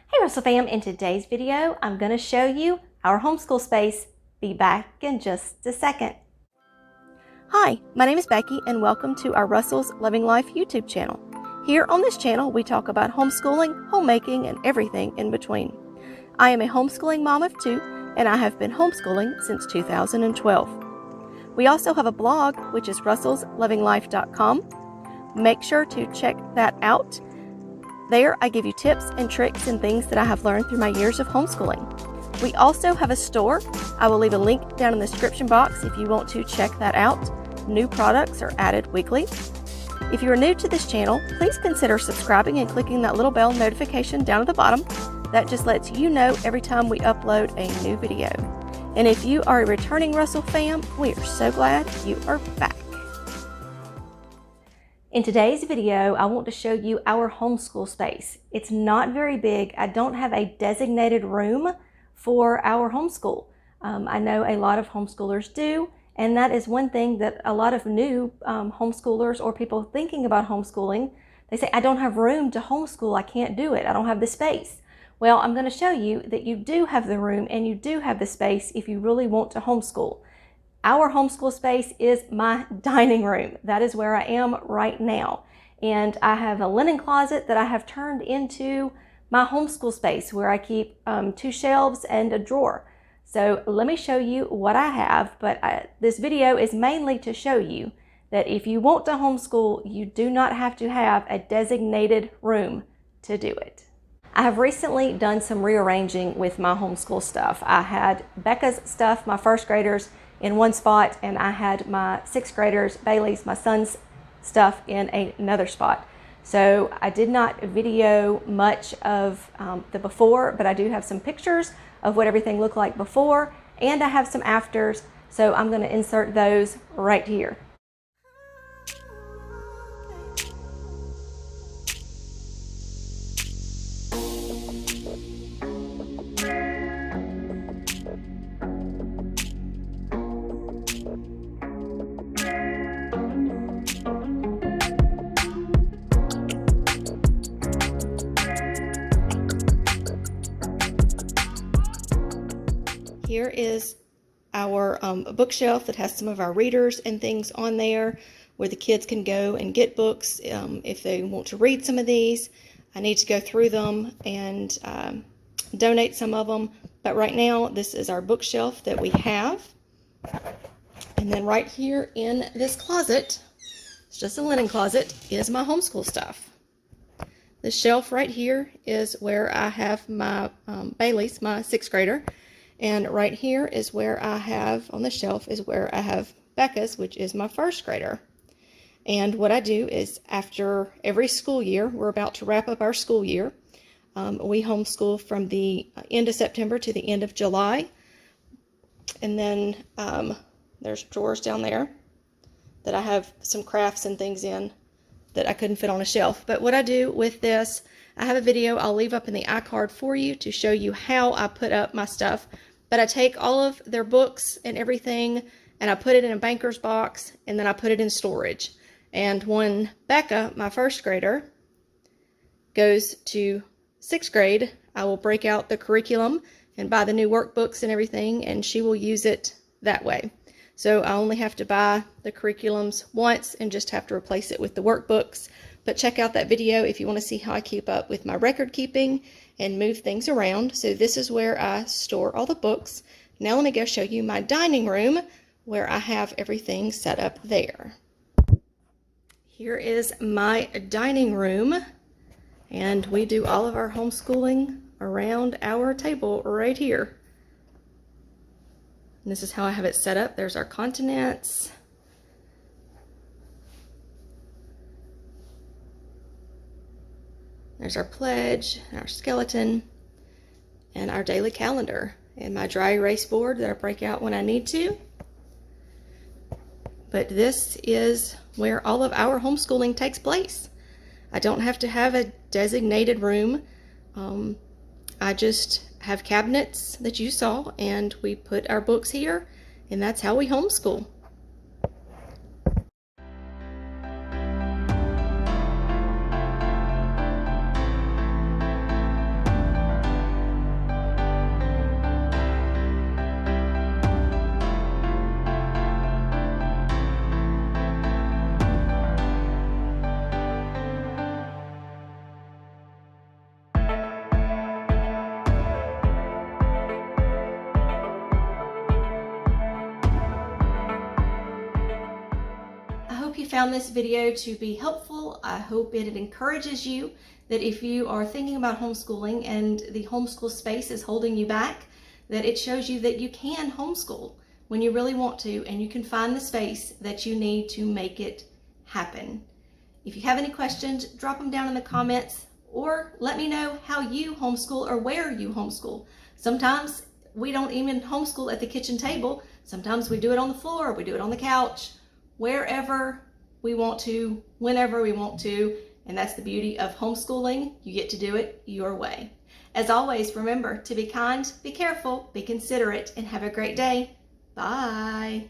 Hey Russell fam, in today's video I'm going to show you our homeschool space. Be back in just a second. Hi, my name is Becky and welcome to our Russell's Loving Life YouTube channel. Here on this channel we talk about homeschooling, homemaking, and everything in between. I am a homeschooling mom of 2 and I have been homeschooling since 2012. We also have a blog which is russellslovinglife.com. Make sure to check that out. There, I give you tips and tricks and things that I have learned through my years of homeschooling. We also have a store. I will leave a link down in the description box if you want to check that out. New products are added weekly. If you are new to this channel, please consider subscribing and clicking that little bell notification down at the bottom. That just lets you know every time we upload a new video. And if you are a returning Russell fam, we are so glad you are back. In today's video, I want to show you our homeschool space. It's not very big. I don't have a designated room for our homeschool. I know a lot of homeschoolers do, and that is one thing that a lot of new homeschoolers or people thinking about homeschooling, they say, I don't have room to homeschool. I can't do it. I don't have the space. Well, I'm going to show you that you do have the room and you do have the space if you really want to homeschool. Our homeschool space is my dining room. That is where I am right now. And I have a linen closet that I have turned into my homeschool space where I keep 2 shelves and a drawer. So let me show you what I have, but this video is mainly to show you that if you want to homeschool, you do not have to have a designated room to do it. I have recently done some rearranging with my homeschool stuff. I had Becca's stuff, my first graders, in one spot, and I had my 6th graders, Bailey's, my son's stuff, in another spot. So I did not video much of the before, but I do have some pictures of what everything looked like before, and I have some afters, so I'm going to insert those right here. Here is our bookshelf that has some of our readers and things on there where the kids can go and get books if they want to read some of these. I need to go through them and donate some of them, but right now this is our bookshelf that we have. And then right here in this closet, it's just a linen closet, is my homeschool stuff. This shelf right here is where I have my Bailey's, my 6th grader. And right here is where I have, on the shelf, is where I have Becca's, which is my 1st grader. And what I do is after every school year, we're about to wrap up our school year. We homeschool from the end of September to the end of July. And then there's drawers down there that I have some crafts and things in that I couldn't fit on a shelf. But what I do with this, I have a video I'll leave up in the iCard for you to show you how I put up my stuff. But I take all of their books and everything and I put it in a banker's box and then I put it in storage. And when Becca, my 1st grader, goes to 6th grade, I will break out the curriculum and buy the new workbooks and everything, and she will use it that way. So I only have to buy the curriculums once and just have to replace it with the workbooks. But check out that video if you want to see how I keep up with my record keeping and move things around. So this is where I store all the books. Now let me go show you my dining room where I have everything set up there. Here is my dining room, and we do all of our homeschooling around our table right here. And this is how I have it set up. There's our continents. There's our pledge, our skeleton, and our daily calendar, and my dry erase board that I break out when I need to. But this is where all of our homeschooling takes place. I don't have to have a designated room. I just have cabinets that you saw, and we put our books here, and that's how we homeschool. found this video to be helpful. I hope it encourages you that if you are thinking about homeschooling and the homeschool space is holding you back, that it shows you that you can homeschool when you really want to, and you can find the space that you need to make it happen. If you have any questions, drop them down in the comments, or let me know how you homeschool or where you homeschool. Sometimes we don't even homeschool at the kitchen table. Sometimes we do it on the floor, we do it on the couch, wherever we want to, whenever we want to, and that's the beauty of homeschooling. You get to do it your way. As always, remember to be kind, be careful, be considerate, and have a great day. Bye.